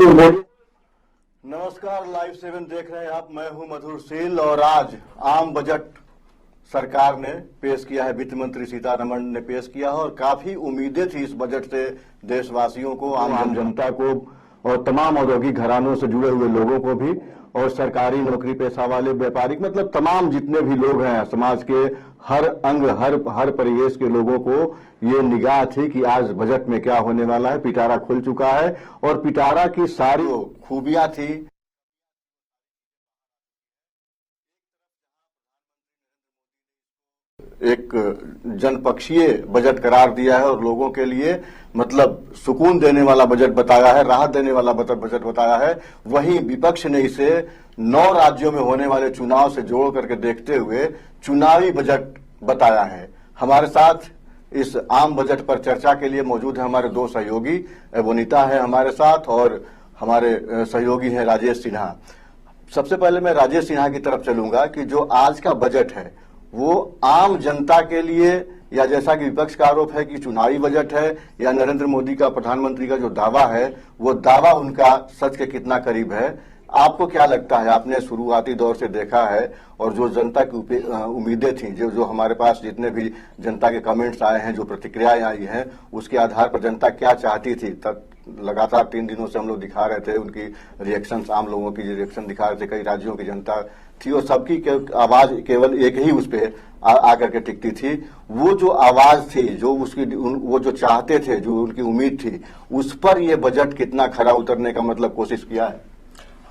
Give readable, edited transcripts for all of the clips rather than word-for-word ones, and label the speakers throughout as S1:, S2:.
S1: बिल्कुल मोदी।
S2: नमस्कार, लाइव 7 देख रहे हैं आप। मैं हूं मधुर शील और आज आम बजट सरकार ने पेश किया है। वित्त मंत्री सीतारमण ने पेश किया है और काफी उम्मीदें थी इस बजट से देशवासियों को, आम जनता को और तमाम औद्योगिक घरानों से जुड़े हुए लोगों को भी, और सरकारी नौकरी पेशा वाले, व्यापारिक, मतलब तमाम जितने भी लोग हैं समाज के हर अंग, हर परिवेश के लोगों को ये निगाह थी कि आज बजट में क्या होने वाला है। पिटारा खुल चुका है और पिटारा की सारी खूबियां थी। एक जनपक्षीय बजट करार दिया है और लोगों के लिए मतलब सुकून देने वाला बजट बताया है, राहत देने वाला बजट बताया है। वहीं विपक्ष ने इसे 9 राज्यों में होने वाले चुनाव से जोड़ करके देखते हुए चुनावी बजट बताया है। हमारे साथ इस आम बजट पर चर्चा के लिए मौजूद है हमारे 2 सहयोगी। वनिता है हमारे साथ और हमारे सहयोगी हैं राजेश सिन्हा। सबसे पहले मैं राजेश सिन्हा की तरफ चलूंगा कि जो आज का बजट है वो आम जनता के लिए, या जैसा कि विपक्ष का आरोप है कि चुनावी बजट है, या नरेंद्र मोदी का, प्रधानमंत्री का जो दावा है वो दावा उनका सच के कितना करीब है, आपको क्या लगता है? आपने शुरुआती दौर से देखा है और जो जनता की उम्मीदें थी, जो हमारे पास जितने भी जनता के कमेंट्स आए हैं, जो प्रतिक्रियाएं आई हैं, उसके आधार पर जनता क्या चाहती थी, तब लगातार 3 दिनों से हम लोग दिखा रहे थे उनकी रिएक्शंस, आम लोगों की रिएक्शन दिखा रहे थे। कई राज्यों की जनता थी और सबकी आवाज केवल एक ही उस पे आकर के टिकती थी। वो जो आवाज थी, जो वो जो चाहते थे, जो उनकी उम्मीद थी, उस पर ये बजट कितना खरा उतरने का मतलब कोशिश किया है?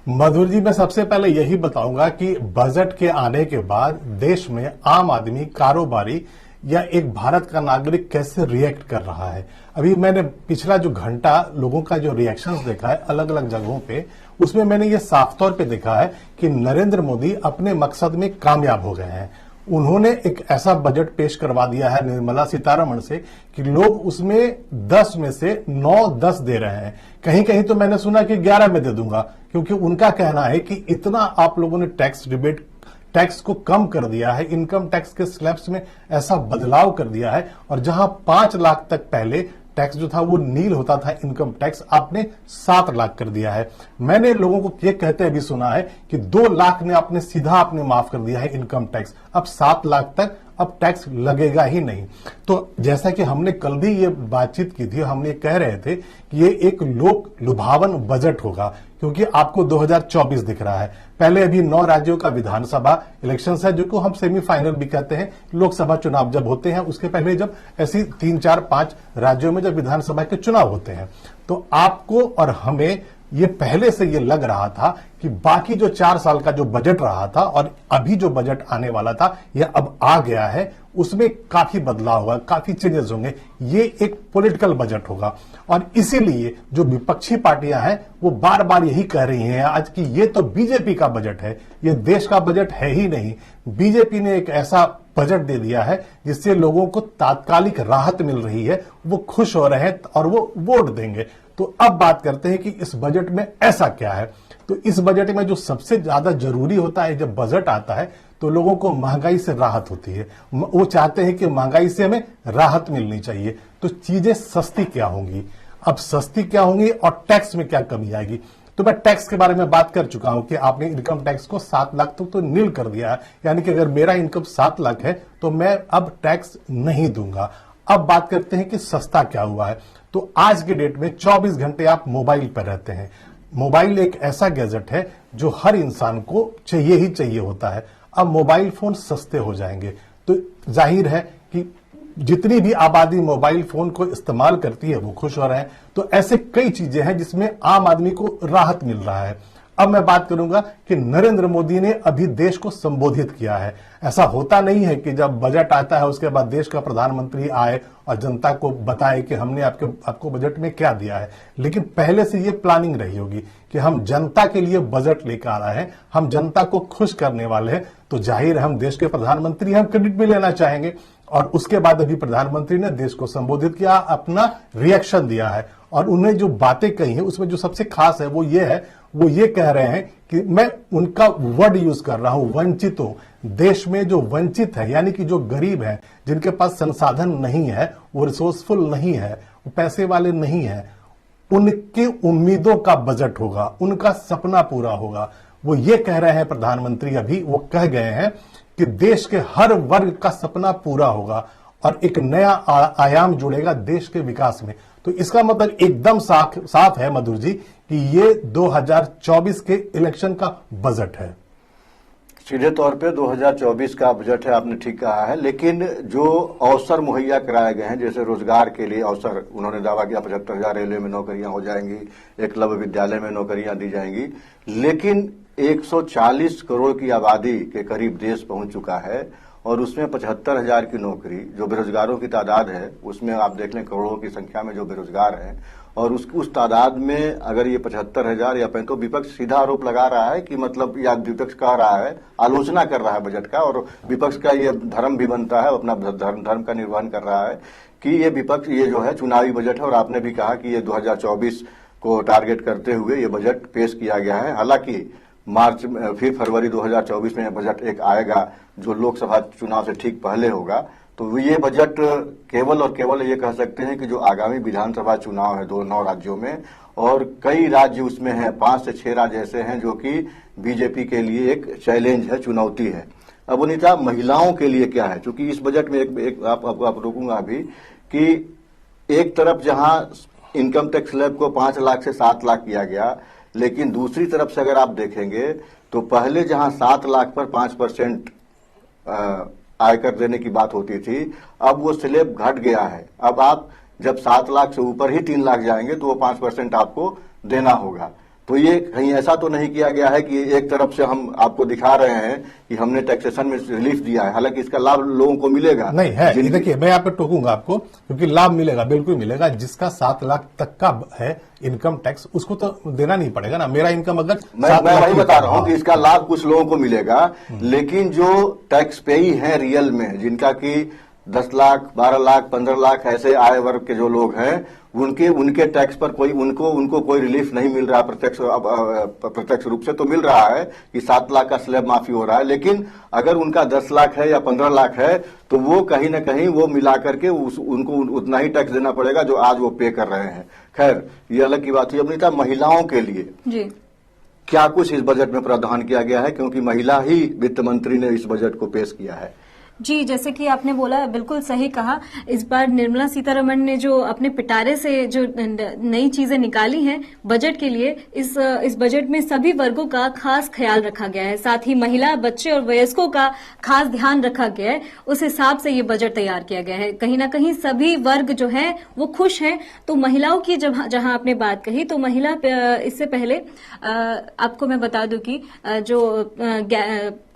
S3: मधुर जी, मैं सबसे पहले यही बताऊंगा कि बजट के आने के बाद देश में आम आदमी, कारोबारी या एक भारत का नागरिक कैसे रिएक्ट कर रहा है। अभी मैंने पिछला जो घंटा लोगों का जो रिएक्शंस देखा है अलग अलग जगहों पे, उसमें मैंने ये साफ तौर पे देखा है कि नरेंद्र मोदी अपने मकसद में कामयाब हो गए हैं। उन्होंने एक ऐसा बजट पेश करवा दिया है निर्मला सीतारमण से कि लोग उसमें 10 में से 9-10 दे रहे हैं। कहीं कहीं तो मैंने सुना कि 11 में दे दूंगा, क्योंकि उनका कहना है कि इतना आप लोगों ने टैक्स को कम कर दिया है, इनकम टैक्स के स्लैब्स में ऐसा बदलाव कर दिया है, और जहां 5 लाख तक पहले टैक्स जो था वो नील होता था, इनकम टैक्स आपने 7 लाख कर दिया है। मैंने लोगों को ये कहते भी सुना है कि 2 लाख ने आपने सीधा आपने माफ कर दिया है इनकम टैक्स, अब 7 लाख तक अब टैक्स लगेगा ही नहीं। तो जैसा कि हमने कल भी ये बातचीत की थी, हमने कह रहे थे कि ये एक लोक लुभावन बजट होगा, क्योंकि आपको 2024 दिख रहा है। पहले अभी 9 राज्यों का विधानसभा इलेक्शंस है, जो को हम सेमीफाइनल भी कहते हैं। लोकसभा चुनाव जब होते हैं उसके पहले जब ऐसी 3, 4, 5 राज्यों में जब विधानसभा के चुनाव होते हैं, तो आपको और हमें ये पहले से ये लग रहा था कि बाकी जो 4 साल का जो बजट रहा था और अभी जो बजट आने वाला था, यह अब आ गया है, उसमें काफी बदलाव होगा, काफी चेंजेस होंगे। ये एक पॉलिटिकल बजट होगा और इसीलिए जो विपक्षी पार्टियां हैं वो बार बार यही कह रही हैं आज कि ये तो बीजेपी का बजट है, ये देश का बजट है ही नहीं। बीजेपी ने एक ऐसा बजट दे दिया है जिससे लोगों को तात्कालिक राहत मिल रही है, वो खुश हो रहे हैं और वो वोट देंगे। तो अब बात करते हैं कि इस बजट में ऐसा क्या है। तो इस बजट में जो सबसे ज्यादा जरूरी होता है, जब बजट आता है तो लोगों को महंगाई से राहत होती है। वो चाहते हैं कि महंगाई से हमें राहत मिलनी चाहिए। तो चीजें सस्ती क्या होंगी, अब सस्ती क्या होंगी और टैक्स में क्या कमी आएगी। तो मैं टैक्स के बारे में बात कर चुका हूं कि आपने इनकम टैक्स को 7 लाख तक तो नील कर दिया है, यानी कि अगर मेरा इनकम 7 लाख है तो मैं अब टैक्स नहीं दूंगा। अब बात करते हैं कि सस्ता क्या हुआ है। तो आज के डेट में 24 घंटे आप मोबाइल पर रहते हैं। मोबाइल एक ऐसा गैजेट है जो हर इंसान को चाहिए ही चाहिए होता है। अब मोबाइल फोन सस्ते हो जाएंगे तो जाहिर है कि जितनी भी आबादी मोबाइल फोन को इस्तेमाल करती है वो खुश हो रहे हैं। तो ऐसे कई चीजें हैं जिसमें आम आदमी को राहत मिल रहा है। अब मैं बात करूंगा कि नरेंद्र मोदी ने अभी देश को संबोधित किया है। ऐसा होता नहीं है कि जब बजट आता है उसके बाद देश का प्रधानमंत्री आए और जनता को बताए कि हमने आपको बजट में क्या दिया है, लेकिन पहले से ये प्लानिंग रही होगी कि हम जनता के लिए बजट लेकर आ रहे हैं, हम जनता को खुश करने वाले हैं। तो जाहिर है हम देश के प्रधानमंत्री, हम क्रेडिट भी लेना चाहेंगे। और उसके बाद अभी प्रधानमंत्री ने देश को संबोधित किया, अपना रिएक्शन दिया है और उन्हें जो बातें कही है उसमें जो सबसे खास है वो ये कह रहे हैं कि मैं उनका वर्ड यूज कर रहा हूं, वंचितों। देश में जो वंचित है, यानी कि जो गरीब है, जिनके पास संसाधन नहीं है, वो रिसोर्सफुल नहीं है, वो पैसे वाले नहीं है, उनकी उम्मीदों का बजट होगा, उनका सपना पूरा होगा। वो ये कह रहे हैं प्रधानमंत्री, अभी वो कह गए हैं कि देश के हर वर्ग का सपना पूरा होगा और एक नया आयाम जुड़ेगा देश के विकास में। तो इसका मतलब एकदम साफ है मधुर जी कि ये 2024 के इलेक्शन का बजट है।
S2: सीधे तौर पे 2024 का बजट है, आपने ठीक कहा है। लेकिन जो अवसर मुहैया कराए गए हैं, जैसे रोजगार के लिए अवसर, उन्होंने दावा किया 75,000 रेलवे में नौकरियां हो जाएंगी, एकलव्य विद्यालय में नौकरियां दी जाएंगी। लेकिन 140 करोड़ की आबादी के करीब देश पहुंच चुका है और उसमें 75,000 की नौकरी, जो बेरोजगारों की तादाद है उसमें आप देख लें करोड़ों की संख्या में जो बेरोजगार हैं, और उस तादाद में अगर ये 75,000 या तो विपक्ष सीधा आरोप लगा रहा है कि मतलब, या विपक्ष कह रहा है, आलोचना कर रहा है बजट का, और विपक्ष का ये धर्म भी बनता है, अपना धर्म का निर्वहन कर रहा है कि ये विपक्ष, ये जो है चुनावी बजट है। और आपने भी कहा कि ये 2024 को टारगेट करते हुए ये बजट पेश किया गया है। हालांकि मार्च फिर फरवरी 2024 में बजट एक आएगा जो लोकसभा चुनाव से ठीक पहले होगा। तो ये बजट केवल और केवल ये कह सकते हैं कि जो आगामी विधानसभा चुनाव है 9 राज्यों में, और कई राज्य उसमें हैं, 5 से 6 राज्य ऐसे हैं जो कि बीजेपी के लिए एक चैलेंज है, चुनौती है। अब अनीता, महिलाओं के लिए क्या है? क्योंकि इस बजट में आप रोकूंगा अभी कि एक तरफ जहां इनकम टैक्स स्लैब को 5 लाख से 7 लाख किया गया, लेकिन दूसरी तरफ से अगर आप देखेंगे तो पहले जहां 7 लाख पर 5% आयकर देने की बात होती थी, अब वो स्लैब घट गया है। अब आप जब 7 लाख से ऊपर ही 3 लाख जाएंगे तो वो 5% आपको देना होगा। तो ये कहीं ऐसा तो नहीं किया गया है कि एक तरफ से हम आपको दिखा रहे हैं कि हमने टैक्सेशन में रिलीफ दिया है, हालांकि इसका लाभ लोगों को मिलेगा
S3: नहीं है। देखिए, मैं यहाँ पे टोकूंगा आपको, क्योंकि लाभ मिलेगा, बिल्कुल मिलेगा। जिसका 7 लाख तक का है इनकम टैक्स, उसको तो देना नहीं पड़ेगा ना। मेरा इनकम अगर
S2: मैं वही बता रहा हूं कि इसका लाभ कुछ लोगों को मिलेगा, लेकिन जो टैक्स पेई है रियल में, जिनका कि 10 लाख, 12 लाख, 15 लाख ऐसे आय वर्ग के जो लोग हैं, उनके टैक्स पर उनको कोई रिलीफ नहीं मिल रहा। प्रत्यक्ष रूप से तो मिल रहा है कि 7 लाख का स्लैब माफी हो रहा है, लेकिन अगर उनका 10 लाख है या 15 लाख है तो वो कहीं ना कहीं वो मिला करके उनको उतना ही टैक्स देना पड़ेगा जो आज वो पे कर रहे हैं। खैर, ये अलग की बात हुई। अनीता, महिलाओं के लिए
S1: जी
S2: क्या कुछ इस बजट में प्रावधान किया गया है? क्योंकि महिला ही वित्त मंत्री ने इस बजट को पेश किया है।
S1: जी, जैसे कि आपने बोला, बिल्कुल सही कहा। इस बार निर्मला सीतारमण ने जो अपने पिटारे से जो नई चीजें निकाली हैं बजट के लिए, इस बजट में सभी वर्गों का खास ख्याल रखा गया है। साथ ही महिला, बच्चे और वयस्कों का खास ध्यान रखा गया है। उस हिसाब से ये बजट तैयार किया गया है। कहीं ना कहीं सभी वर्ग जो है वो खुश हैं। तो महिलाओं की जहां आपने बात कही, तो महिला, इससे पहले आपको मैं बता दूं कि जो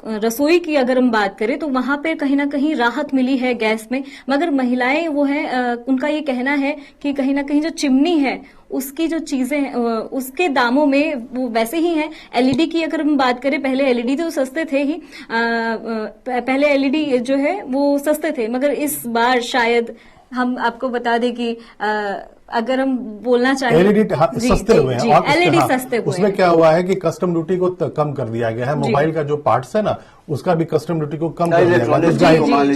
S1: रसोई की अगर हम बात करें तो वहां पे कहीं ना कहीं राहत मिली है गैस में, मगर महिलाएं वो है, उनका ये कहना है कि कहीं ना कहीं जो चिमनी है उसकी जो चीजें उसके दामों में वो वैसे ही हैं। एलईडी की अगर हम बात करें, पहले एलईडी तो सस्ते थे ही, पहले एलईडी जो है वो सस्ते थे, मगर इस बार शायद हम आपको बता दें कि अगर हम बोलना चाहें,
S3: एलईडी सस्ते हुए हैं, और
S1: एलईडी सस्ते हुए
S3: उसमें क्या हुआ है कि कस्टम ड्यूटी को कम कर दिया गया है। मोबाइल का जो पार्ट्स है ना, उसका भी कस्टम ड्यूटी को कम कर दिया गया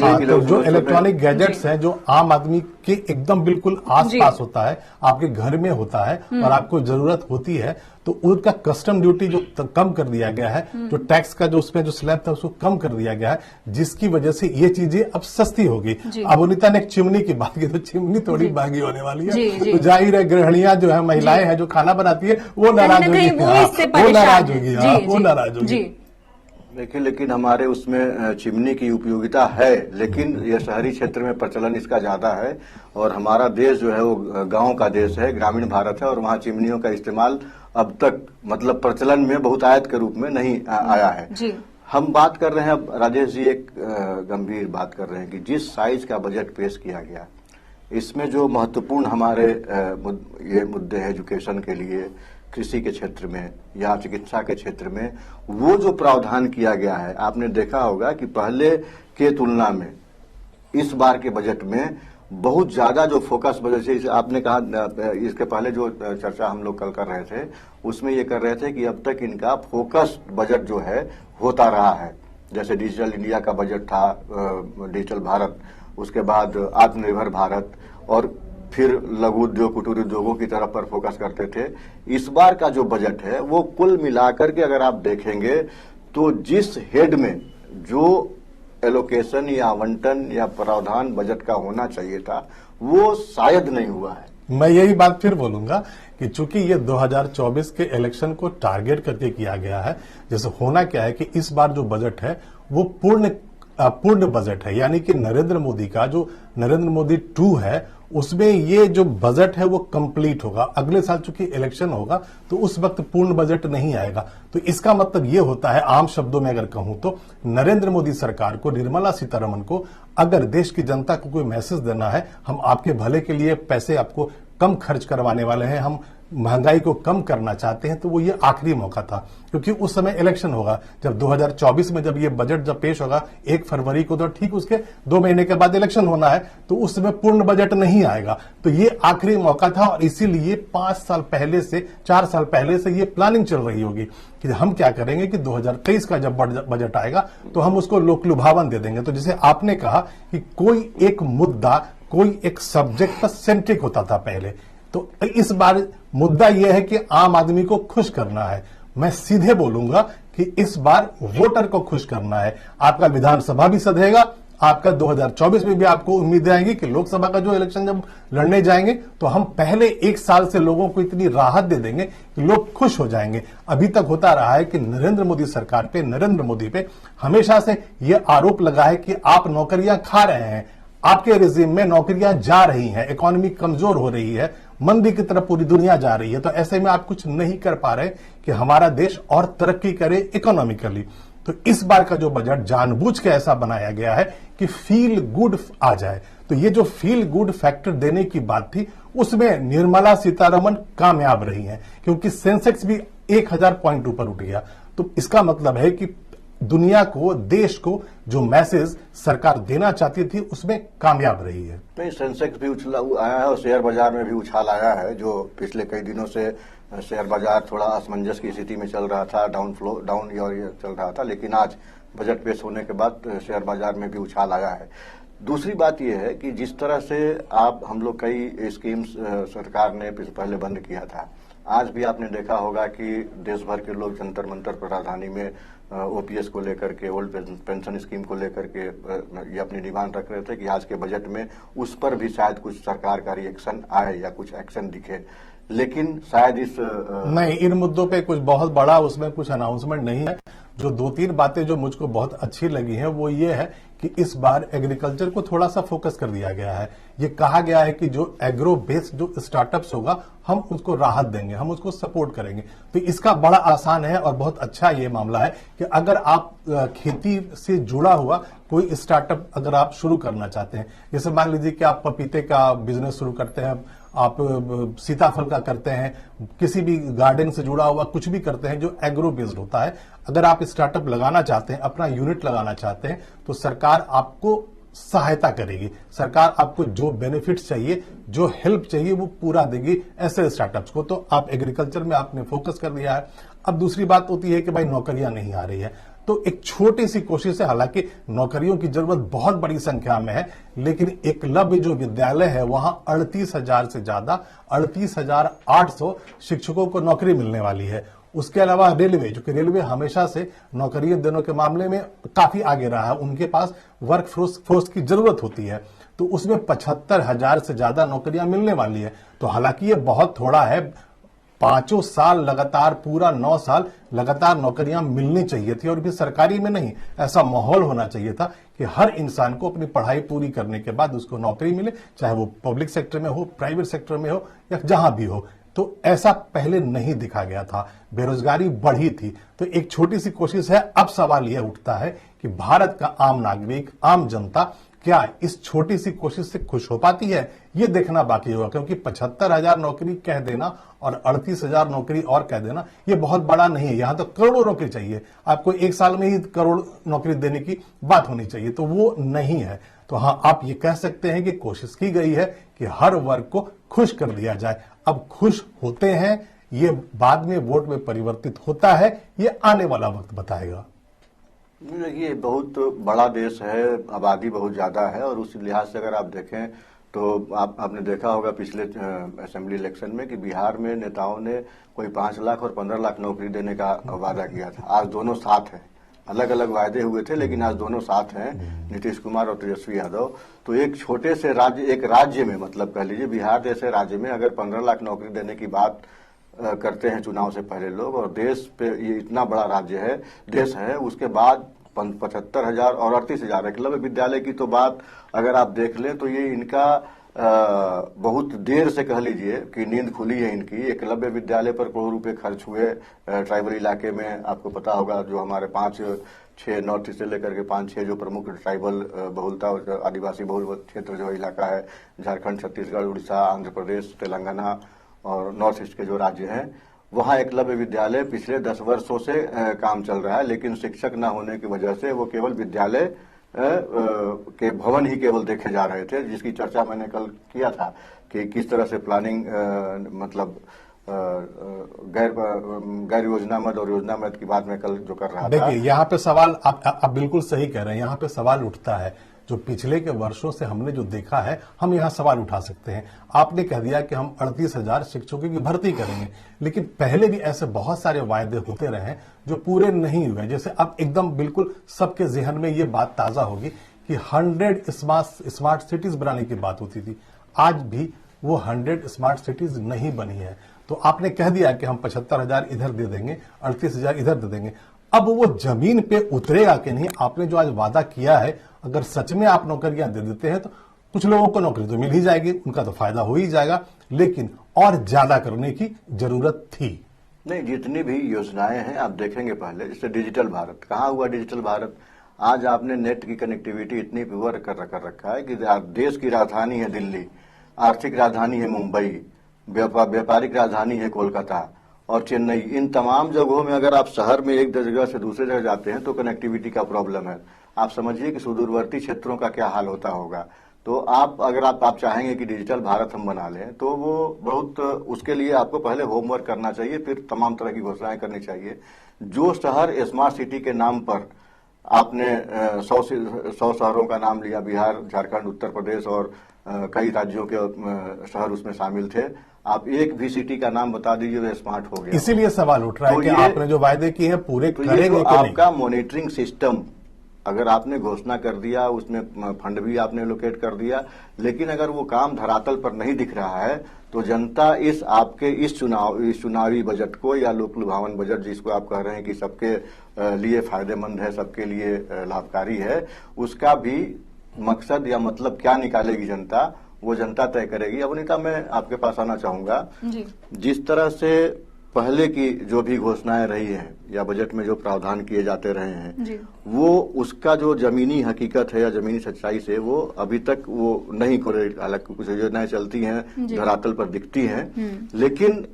S3: है। तो जो इलेक्ट्रॉनिक गैजेट्स हैं, जो आम आदमी के एकदम बिल्कुल आसपास होता है, आपके घर में होता है और आपको जरूरत होती है, तो उनका कस्टम ड्यूटी जो कम कर दिया गया है, जो टैक्स का जो उसमें जो स्लैब था उसको कम कर दिया गया है, जिसकी वजह से ये चीजें अब सस्ती होगी। अब अनीता ने एक चिमनी की बात की, तो चिमनी थोड़ी महंगी होने वाली है। तो जाहिर है गृहिणियां जो है, महिलाएं हैं जो खाना बनाती है, वो नाराज होगी, वो नाराज होगी।
S2: देखिए, लेकिन हमारे उसमें चिमनी की उपयोगिता है, लेकिन यह शहरी क्षेत्र में प्रचलन इसका ज्यादा है, और हमारा देश जो है वो गांव का देश है, ग्रामीण भारत है, और वहाँ चिमनियों का इस्तेमाल अब तक मतलब प्रचलन में बहुत आयत के रूप में नहीं आया है। जी। हम बात कर रहे हैं, अब राजेश जी एक गंभीर बात कर रहे हैं कि जिस साइज का बजट पेश किया गया, इसमें जो महत्वपूर्ण हमारे ये मुद्दे हैं एजुकेशन के लिए, कृषि के क्षेत्र में या चिकित्सा के क्षेत्र में, वो जो प्रावधान किया गया है, आपने देखा होगा कि पहले के तुलना में इस बार के बजट में बहुत ज्यादा जो फोकस बजट से, आपने कहा, इसके पहले जो चर्चा हम लोग कल कर रहे थे उसमें ये कर रहे थे कि अब तक इनका फोकस बजट जो है होता रहा है। जैसे डिजिटल इंडिया का बजट था, डिजिटल भारत, उसके बाद आत्मनिर्भर भारत, और फिर लघु उद्योग कुटीर उद्योगों की तरफ पर फोकस करते थे। इस बार का जो बजट है वो कुल मिलाकर के अगर आप देखेंगे तो जिस हेड में जो एलोकेशन या आवंटन या प्रावधान बजट का होना चाहिए था वो शायद नहीं हुआ है।
S3: मैं यही बात फिर बोलूंगा कि चूंकि ये 2024 के इलेक्शन को टारगेट करके किया गया है, जैसे होना क्या है कि इस बार जो बजट है वो पूर्ण बजट है, यानी कि नरेंद्र मोदी का जो नरेंद्र मोदी 2 है उसमें ये जो बजट है वो कंप्लीट होगा। अगले साल चूंकि इलेक्शन होगा तो उस वक्त पूर्ण बजट नहीं आएगा। तो इसका मतलब ये होता है, आम शब्दों में अगर कहूं तो, नरेंद्र मोदी सरकार को, निर्मला सीतारमण को अगर देश की जनता को कोई मैसेज देना है, हम आपके भले के लिए पैसे आपको कम खर्च करवाने वाले हैं, हम महंगाई को कम करना चाहते हैं, तो वो ये आखिरी मौका था, क्योंकि उस समय इलेक्शन होगा। जब 2024 में जब ये बजट जब पेश होगा 1 फरवरी को, तो ठीक उसके 2 महीने के बाद इलेक्शन होना है, तो उस समय पूर्ण बजट नहीं आएगा। तो ये आखिरी मौका था और इसीलिए 5 साल पहले से, 4 साल पहले से ये प्लानिंग चल रही होगी कि हम क्या करेंगे कि 2023 का जब बजट आएगा तो हम उसको लोकलुभावन दे देंगे। तो जैसे आपने कहा कि कोई एक मुद्दा, कोई एक सब्जेक्ट पर सेंट्रिक होता था पहले, तो इस बार मुद्दा यह है कि आम आदमी को खुश करना है। मैं सीधे बोलूंगा कि इस बार वोटर को खुश करना है। आपका विधानसभा भी सधेगा, आपका 2024 में भी आपको उम्मीदें आएंगी कि लोकसभा का जो इलेक्शन जब लड़ने जाएंगे तो हम पहले 1 साल से लोगों को इतनी राहत दे देंगे कि लोग खुश हो जाएंगे। अभी तक होता रहा है कि नरेंद्र मोदी सरकार पे, नरेंद्र मोदी पे हमेशा से यह आरोप लगा है कि आप नौकरियां खा रहे हैं, आपके रिजीम में नौकरियां जा रही हैं, इकोनॉमी कमजोर हो रही है, मंदी की तरफ पूरी दुनिया जा रही है। तो ऐसे में आप कुछ नहीं कर पा रहे कि हमारा देश और तरक्की करे इकोनॉमिकली। तो इस बार का जो बजट जानबूझ के ऐसा बनाया गया है कि फील गुड आ जाए। तो ये जो फील गुड फैक्टर देने की बात थी उसमें निर्मला सीतारमण कामयाब रही हैं, क्योंकि सेंसेक्स भी 1000 पॉइंट ऊपर उठ गया। तो इसका मतलब है कि दुनिया को, देश को जो मैसेज सरकार देना चाहती थी उसमें कामयाब रही है।
S2: नहीं, सेंसेक्स भी उछला आया है और शेयर बाजार में भी उछाल आया है। जो पिछले कई दिनों से शेयर बाजार थोड़ा असमंजस की स्थिति में चल रहा था, डाउन चल रहा था, लेकिन आज बजट पेश होने के बाद शेयर बाजार में भी उछाल आया है। दूसरी बात यह है कि जिस तरह से हम लोग कई स्कीम्स सरकार ने पहले बंद किया था, आज भी आपने देखा होगा कि देश भर के लोग जंतर मंतर पर राजधानी में ओपीएस को लेकर के, ओल्ड पेंशन स्कीम को लेकर के ये अपनी डिमांड रख रहे थे कि आज के बजट में उस पर भी शायद कुछ सरकार का रिएक्शन आए या कुछ एक्शन दिखे। लेकिन शायद इस
S3: नहीं, इन मुद्दों पे कुछ बहुत बड़ा उसमें कुछ अनाउंसमेंट नहीं है। जो 2-3 बातें जो मुझको बहुत अच्छी लगी हैं वो ये है कि इस बार एग्रीकल्चर को थोड़ा सा फोकस कर दिया गया है। ये कहा गया है कि जो एग्रो बेस्ड जो स्टार्टअप्स होगा हम उसको राहत देंगे, हम उसको सपोर्ट करेंगे। तो इसका बड़ा आसान है और बहुत अच्छा ये मामला है कि अगर आप खेती से जुड़ा हुआ कोई स्टार्टअप अगर आप शुरू करना चाहते हैं, जैसे मान लीजिए कि आप पपीते का बिजनेस शुरू करते हैं, आप सीताफल का करते हैं, किसी भी गार्डन से जुड़ा हुआ कुछ भी करते हैं जो एग्रो बेस्ड होता है, अगर आप स्टार्टअप लगाना चाहते हैं, अपना यूनिट लगाना चाहते हैं, तो सरकार आपको सहायता करेगी। सरकार आपको जो बेनिफिट्स चाहिए, जो हेल्प चाहिए वो पूरा देगी ऐसे स्टार्टअप्स को। तो आप एग्रीकल्चर में आपने फोकस कर दिया है। अब दूसरी बात होती है कि भाई नौकरियां नहीं आ रही है, तो एक छोटी सी कोशिश है, हालांकि नौकरियों की जरूरत बहुत बड़ी संख्या में है, लेकिन एकलव्य जो विद्यालय है वहां 38,000 से ज्यादा 38,800 शिक्षकों को नौकरी मिलने वाली है। उसके अलावा रेलवे, जो कि रेलवे हमेशा से नौकरियां देने के मामले में काफी आगे रहा है, उनके पास वर्क फोर्स की जरूरत होती है, तो उसमें 75,000 से ज्यादा नौकरियां मिलने वाली है। तो हालांकि ये बहुत थोड़ा है, 5 साल लगातार, पूरा 9 साल लगातार नौकरियां मिलनी चाहिए थी, और भी सरकारी में नहीं, ऐसा माहौल होना चाहिए था कि हर इंसान को अपनी पढ़ाई पूरी करने के बाद उसको नौकरी मिले, चाहे वो पब्लिक सेक्टर में हो, प्राइवेट सेक्टर में हो या जहां भी हो। तो ऐसा पहले नहीं दिखा गया था, बेरोजगारी बढ़ी थी। तो एक छोटी सी कोशिश है। अब सवाल यह उठता है कि भारत का आम नागरिक, आम जनता क्या इस छोटी सी कोशिश से खुश हो पाती है, ये देखना बाकी होगा, क्योंकि 75,000 नौकरी कह देना और 38,000 नौकरी और कह देना ये बहुत बड़ा नहीं है। यहां तो करोड़ों नौकरी चाहिए, आपको 1 साल में ही करोड़ नौकरी देने की बात होनी चाहिए, तो वो नहीं है। तो हाँ, आप ये कह सकते हैं कि कोशिश की गई है कि हर वर्ग को खुश कर दिया जाए। अब खुश होते हैं, ये बाद में वोट में परिवर्तित होता है, ये आने वाला वक्त बताएगा।
S2: ये बहुत बड़ा देश है, आबादी बहुत ज्यादा है, और उस लिहाज से अगर आप देखें तो आपने देखा होगा पिछले असेंबली इलेक्शन में कि बिहार में नेताओं ने कोई 5 लाख और 15 लाख नौकरी देने का वादा किया था। आज दोनों साथ हैं, अलग अलग वायदे हुए थे लेकिन आज दोनों साथ हैं, नीतीश कुमार और तेजस्वी यादव। तो एक छोटे से राज्य, एक राज्य में, मतलब कह लीजिए बिहार जैसे राज्य में अगर 15 लाख नौकरी देने की बात करते हैं चुनाव से पहले लोग, और देश पे ये इतना बड़ा राज्य है, देश है, उसके बाद 75,000 और 38,000 एकलव्य विद्यालय की तो बात अगर आप देख लें तो ये इनका बहुत देर से कह लीजिए कि नींद खुली है इनकी। एकलव्य विद्यालय पर करोड़ रुपए खर्च हुए ट्राइबल इलाके में। आपको पता होगा जो हमारे 5-6 नॉर्थ ईस्ट से लेकर के 5-6 जो प्रमुख ट्राइबल बहुलता आदिवासी बहुल क्षेत्र जो इलाका है, झारखंड, छत्तीसगढ़, उड़ीसा, आंध्र प्रदेश, तेलंगाना और नॉर्थ ईस्ट के जो राज्य हैं, वहाँ एकलव्य विद्यालय पिछले 10 वर्षों से काम चल रहा है। लेकिन शिक्षक न होने की वजह से वो केवल विद्यालय के भवन ही केवल देखे जा रहे थे, जिसकी चर्चा मैंने कल किया था कि किस तरह से प्लानिंग मतलब गैर योजना मद और योजना मद की बात मैं कल जो कर रहा था।
S3: देखिए यहाँ पे सवाल आप बिल्कुल सही कह रहे हैं। यहाँ पे सवाल उठता है जो पिछले के वर्षों से हमने जो देखा है, हम यहाँ सवाल उठा सकते हैं। आपने कह दिया कि हम 38,000 शिक्षकों की भर्ती करेंगे, लेकिन पहले भी ऐसे बहुत सारे वायदे होते रहे जो पूरे नहीं हुए। जैसे अब एकदम बिल्कुल सबके जहन में ये बात ताजा होगी कि 100 स्मार्ट सिटीज बनाने की बात होती थी। आज भी वो 100 स्मार्ट सिटीज नहीं बनी है। तो आपने कह दिया कि हम 75,000 इधर दे देंगे, 38,000 इधर दे देंगे। अब वो जमीन पे उतरेगा कि नहीं? आपने जो आज वादा किया है, अगर सच में आप नौकरियां दे देते हैं तो कुछ लोगों को नौकरी तो मिल ही जाएगी, उनका तो फायदा हो ही जाएगा, लेकिन और ज्यादा करने की जरूरत थी।
S2: नहीं, जितनी भी योजनाएं हैं आप देखेंगे पहले, जैसे डिजिटल भारत, कहाँ हुआ डिजिटल भारत? आज आपने नेट की कनेक्टिविटी इतनी प्योर कर रखा है कि देश की राजधानी है दिल्ली, आर्थिक राजधानी है मुंबई, व्यापारिक राजधानी है कोलकाता और चेन्नई। इन तमाम जगहों में अगर आप शहर में एक जगह से दूसरे जगह जाते हैं तो कनेक्टिविटी का प्रॉब्लम है। आप समझिए कि सुदूरवर्ती क्षेत्रों का क्या हाल होता होगा। तो अगर आप चाहेंगे कि डिजिटल भारत हम बना लें तो वो बहुत, उसके लिए आपको पहले होमवर्क करना चाहिए, फिर तमाम तरह की घोषणाएं करनी चाहिए। जो शहर स्मार्ट सिटी के नाम पर आपने 100 शहरों का नाम लिया, बिहार, झारखंड, उत्तर प्रदेश और कई राज्यों के शहर उसमें शामिल थे, आप एक भी सिटी का नाम बता दीजिए वो स्मार्ट हो गया।
S3: इसीलिए सवाल उठ रहा है कि आपने जो वायदे किए हैं पूरे करेंगे कि नहीं?
S2: आपका मॉनिटरिंग सिस्टम, अगर आपने घोषणा कर दिया, उसमें फंड भी आपने लोकेट कर दिया, लेकिन अगर वो काम धरातल पर नहीं दिख रहा है तो जनता आपके इस चुनावी बजट को, या लोक लुभावन बजट जिसको आप कह रहे हैं कि सबके लिए फायदेमंद है, सबके लिए लाभकारी है, उसका भी मकसद या मतलब क्या निकालेगी जनता, वो जनता तय करेगी। अब अनीता, मैं आपके पास आना चाहूंगा, जिस तरह से पहले की जो भी घोषणाएं रही हैं या बजट में जो प्रावधान किए जाते रहे हैं, वो उसका जो जमीनी हकीकत है या जमीनी सच्चाई से वो अभी तक वो नहीं करे। हालांकि कुछ योजनाएं चलती हैं, धरातल पर दिखती हैं, लेकिन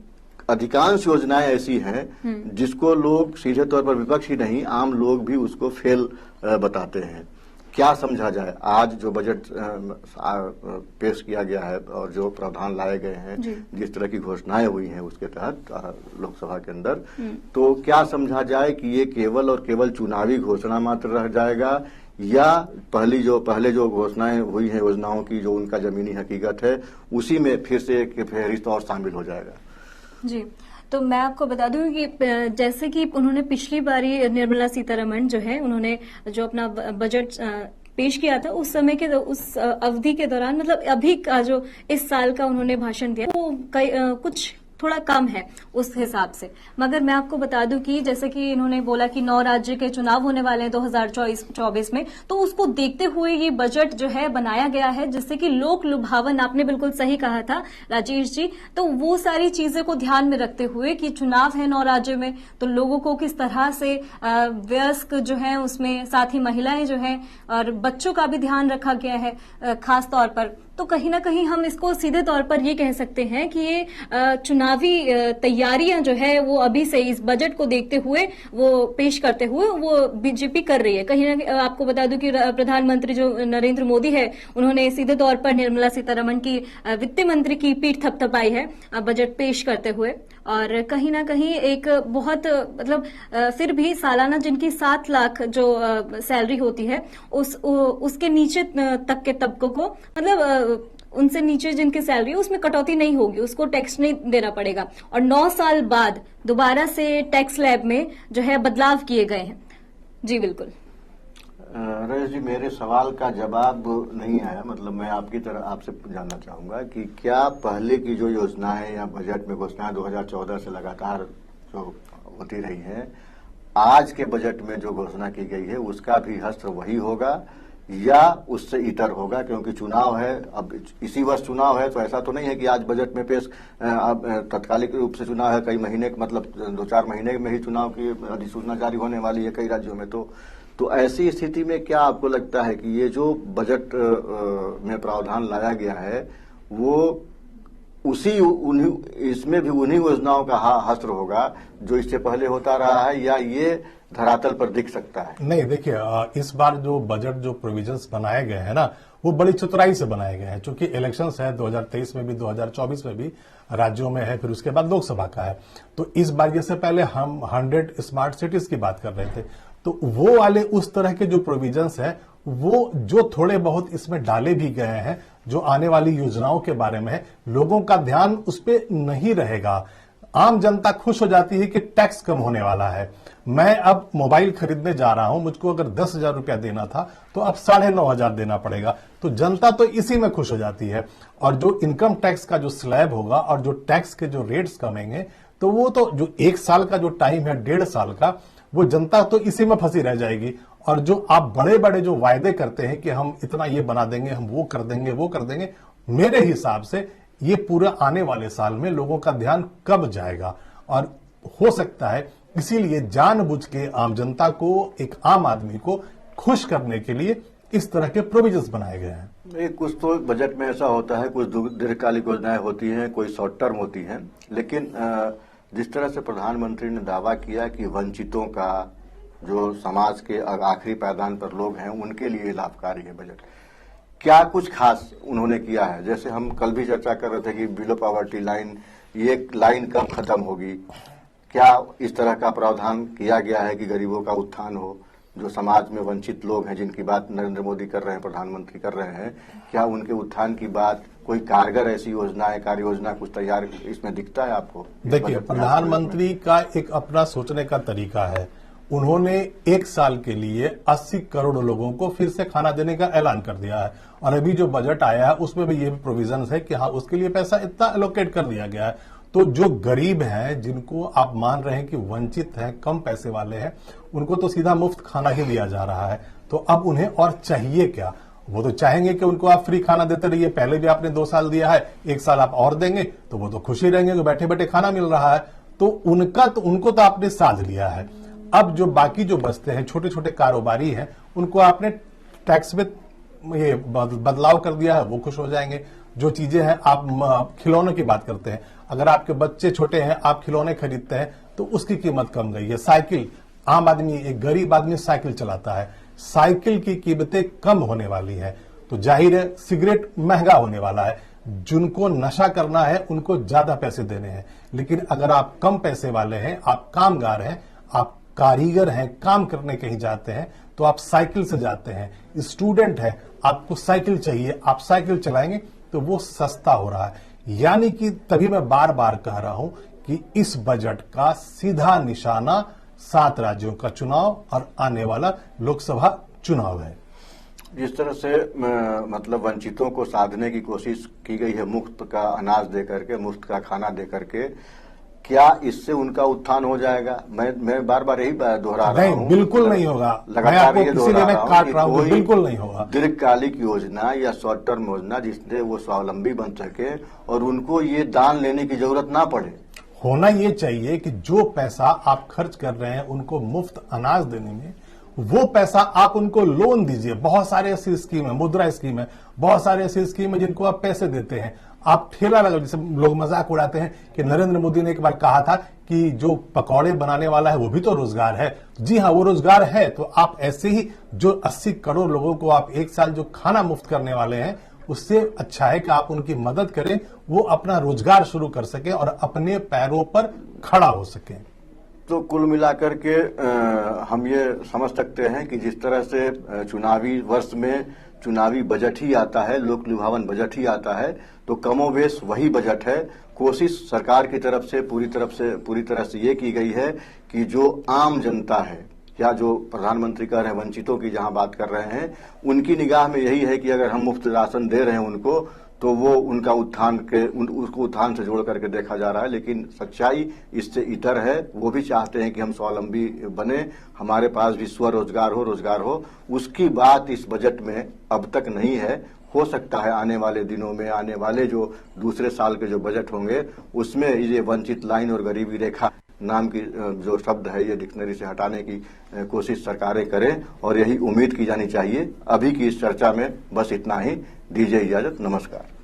S2: अधिकांश योजनाएं ऐसी हैं जिसको लोग सीधे तौर पर, विपक्ष ही नहीं, आम लोग भी उसको फेल बताते हैं। क्या समझा जाए? आज जो बजट पेश किया गया है और जो प्रावधान लाए गए हैं, जिस तरह की घोषणाएं हुई हैं उसके तहत लोकसभा के अंदर, तो क्या समझा जाए कि ये केवल और केवल चुनावी घोषणा मात्र रह जाएगा, या पहले जो घोषणाएं हुई हैं योजनाओं की, जो उनका जमीनी हकीकत है, उसी में फिर से एक फहरिस्त और शामिल हो जाएगा?
S1: जी, तो मैं आपको बता दूं कि जैसे कि उन्होंने पिछली बारी निर्मला सीतारमण जो है, उन्होंने जो अपना बजट पेश किया था उस समय के उस अवधि के दौरान, मतलब अभी का जो इस साल का उन्होंने भाषण दिया वो कुछ थोड़ा कम है उस हिसाब से। मगर मैं आपको बता दूं कि जैसे कि इन्होंने बोला कि 9 राज्य के चुनाव होने वाले हैं 2024 में, तो उसको देखते हुए ये बजट जो है बनाया गया है, जिससे कि लोक लुभावन, आपने बिल्कुल सही कहा था राजेश जी, तो वो सारी चीजें को ध्यान में रखते हुए कि चुनाव है 9 राज्यों में, तो लोगों को किस तरह से वयस्क जो है, उसमें साथ ही महिलाएं जो है और बच्चों का भी ध्यान रखा गया है खास तौर पर। तो कहीं ना कहीं हम इसको सीधे तौर पर ये कह सकते हैं कि ये चुनावी तैयारियां जो है वो अभी से इस बजट को देखते हुए, वो पेश करते हुए वो बीजेपी कर रही है। कहीं ना कहीं आपको बता दूं कि प्रधानमंत्री जो नरेंद्र मोदी है, उन्होंने सीधे तौर पर निर्मला सीतारमण की वित्त मंत्री की पीठ थपथपाई है बजट पेश करते हुए। और कहीं ना कहीं एक बहुत, मतलब फिर भी सालाना जिनकी 7 लाख जो सैलरी होती है उसके नीचे तक के तबकों को, मतलब उनसे नीचे जिनकी सैलरी है उसमें कटौती नहीं होगी, उसको टैक्स नहीं देना पड़ेगा। और 9 साल बाद दोबारा से टैक्स स्लैब में जो है बदलाव किए गए हैं। जी बिल्कुल।
S2: रमेश जी, मेरे सवाल का जवाब नहीं आया, मतलब मैं आपकी तरह आपसे जानना चाहूंगा कि क्या पहले की जो योजनाएं या बजट में घोषणाएं 2014 से लगातार जो होती रही हैं, आज के बजट में जो घोषणा की गई है उसका भी हस्त्र वही होगा या उससे इतर होगा? क्योंकि चुनाव है, अब इसी वर्ष चुनाव है, तो ऐसा तो नहीं है कि आज बजट में पेश तत्कालिक रूप से चुनाव है, कई महीने मतलब 2-4 महीने में ही चुनाव की अधिसूचना जारी होने वाली है कई राज्यों में। तो ऐसी स्थिति में क्या आपको लगता है कि ये जो बजट में प्रावधान लाया गया है वो इसमें भी उन्हीं योजनाओं का हस्त्र होगा जो इससे पहले होता रहा है, या ये धरातल पर दिख सकता है?
S3: नहीं, देखिए, इस बार जो बजट जो प्रोविजंस बनाए गए हैं ना, वो बड़ी चतुराई से बनाए गए हैं। क्योंकि इलेक्शंस है 2023 में भी, 2024 में भी राज्यों में है, फिर उसके बाद लोकसभा का है। तो इस बार जैसे पहले हम 100 स्मार्ट सिटीज की बात कर रहे थे, तो वो वाले उस तरह के जो प्रोविजंस है वो जो थोड़े बहुत इसमें डाले भी गए हैं, जो आने वाली योजनाओं के बारे में है, लोगों का ध्यान उस पर नहीं रहेगा। आम जनता खुश हो जाती है कि टैक्स कम होने वाला है। मैं अब मोबाइल खरीदने जा रहा हूं, मुझको अगर 10,000 रुपया देना था तो अब 9,500 देना पड़ेगा। तो जनता तो इसी में खुश हो जाती है। और जो इनकम टैक्स का जो स्लैब होगा और जो टैक्स के जो रेट्स कमेंगे, तो वो तो जो 1 साल का जो टाइम है, 1.5 साल का, वो जनता तो इसी में फंसी रह जाएगी। और जो आप बड़े बड़े जो वायदे करते हैं कि हम इतना ये बना देंगे, हम वो कर देंगे, मेरे हिसाब से ये पूरा आने वाले साल में लोगों का ध्यान कब जाएगा। और हो सकता है इसीलिए जानबूझ के आम जनता को, एक आम आदमी को खुश करने के लिए इस तरह के प्रोविजंस बनाए गए हैं।
S2: कुछ तो बजट में ऐसा होता है, कुछ दीर्घकालिक योजनाएं होती हैं, कोई शॉर्ट टर्म होती हैं, लेकिन जिस तरह से प्रधानमंत्री ने दावा किया कि वंचितों का, जो समाज के आखिरी पायदान पर लोग हैं, उनके लिए लाभकारी है बजट, क्या कुछ खास उन्होंने किया है? जैसे हम कल भी चर्चा कर रहे थे कि बिलो पॉवर्टी लाइन, ये लाइन कब खत्म होगी? क्या इस तरह का प्रावधान किया गया है कि गरीबों का उत्थान हो, जो समाज में वंचित लोग हैं, जिनकी बात नरेंद्र मोदी कर रहे हैं, प्रधानमंत्री कर रहे हैं, क्या उनके उत्थान की बात, कोई कारगर ऐसी योजनाएं, कार्य योजना कुछ तैयार इसमें दिखता है आपको?
S3: देखिए, प्रधानमंत्री का एक अपना सोचने का तरीका है। उन्होंने 1 साल के लिए 80 करोड़ लोगों को फिर से खाना देने का ऐलान कर दिया है। और अभी जो बजट आया है उसमें भी ये प्रोविजन है कि हाँ, उसके लिए पैसा इतना एलोकेट कर दिया गया है। तो जो गरीब हैं, जिनको आप मान रहे हैं कि वंचित हैं, कम पैसे वाले हैं, उनको तो सीधा मुफ्त खाना ही दिया जा रहा है। तो अब उन्हें और चाहिए क्या? वो तो चाहेंगे कि उनको आप फ्री खाना देते रहिए। पहले भी आपने 2 साल दिया है, 1 साल आप और देंगे तो वो तो खुशी रहेंगे कि बैठे बैठे खाना मिल रहा है। तो उनको तो आपने साध लिया है। अब जो बाकी जो बचते हैं, छोटे छोटे कारोबारी हैं, उनको आपने टैक्स में ये बदलाव कर दिया है, वो खुश हो जाएंगे। जो चीजें हैं, आप खिलौनों की बात करते हैं, अगर आपके बच्चे छोटे हैं, आप खिलौने खरीदते हैं तो उसकी कीमत कम गई है। साइकिल, आम आदमी, एक गरीब आदमी साइकिल चलाता है, साइकिल की कीमतें कम होने वाली है। तो जाहिर है सिगरेट महंगा होने वाला है। जिनको नशा करना है उनको ज्यादा पैसे देने हैं। लेकिन अगर आप कम पैसे वाले हैं, आप कामगार हैं, आप कारीगर हैं, काम करने कहीं जाते हैं, तो आप साइकिल से जाते हैं। स्टूडेंट है, आपको साइकिल चाहिए, आप साइकिल चलाएंगे तो वो सस्ता हो रहा है। यानी कि तभी मैं बार बार कह रहा हूं कि इस बजट का सीधा निशाना 7 राज्यों का चुनाव और आने वाला लोकसभा चुनाव है।
S2: जिस तरह से मतलब वंचितों को साधने की कोशिश की गई है, मुफ्त का अनाज दे करके, मुफ्त का खाना दे करके, क्या इससे उनका उत्थान हो जाएगा? मैं बार बार यही दोहरा रहा हूं।
S3: नहीं, बिल्कुल नहीं होगा।
S2: लगातार ये दोहरा रहा हूं कि
S3: बिल्कुल नहीं होगा।
S2: दीर्घकालिक योजना या शॉर्ट टर्म योजना जिससे वो स्वावलंबी बन सके और उनको ये दान लेने की जरूरत ना पड़े।
S3: होना ये चाहिए कि जो पैसा आप खर्च कर रहे हैं उनको मुफ्त अनाज देने में, वो पैसा आप उनको लोन दीजिए। बहुत सारे ऐसी स्कीम है, मुद्रा स्कीम है, बहुत सारे ऐसी स्कीम है जिनको आप पैसे देते हैं। आप ठेला लगा, जैसे लोग मजाक उड़ाते हैं कि नरेंद्र मोदी ने एक बार कहा था कि जो पकौड़े बनाने वाला है वो भी तो रोजगार है। जी हाँ, वो रोजगार है। तो आप ऐसे ही जो 80 करोड़ लोगों को आप 1 साल जो खाना मुफ्त करने वाले हैं, उससे अच्छा है कि आप उनकी मदद करें, वो अपना रोजगार शुरू कर सके और अपने पैरों पर खड़ा हो सके।
S2: तो कुल मिलाकर के हम ये समझ सकते हैं कि जिस तरह से चुनावी वर्ष में चुनावी बजट ही आता है, लोक लुभावन बजट ही आता है, तो कमोवेश वही बजट है। कोशिश सरकार की तरफ से पूरी तरह से ये की गई है कि जो आम जनता है या जो प्रधानमंत्री कह रहे हैं वंचितों की जहां बात कर रहे हैं, उनकी निगाह में यही है कि अगर हम मुफ्त राशन दे रहे हैं उनको, तो वो उनका उसको उत्थान से जोड़ करके देखा जा रहा है। लेकिन सच्चाई इससे इतर है। वो भी चाहते हैं कि हम स्वावलंबी बने, हमारे पास भी स्वरोजगार हो। उसकी बात इस बजट में अब तक नहीं है। हो सकता है आने वाले दिनों में, आने वाले जो दूसरे साल के जो बजट होंगे, उसमें ये वंचित लाइन और गरीबी रेखा नाम की जो शब्द है ये डिक्शनरी से हटाने की कोशिश सरकारें करें, और यही उम्मीद की जानी चाहिए। अभी की इस चर्चा में बस इतना ही। दीजिए इजाजत, नमस्कार।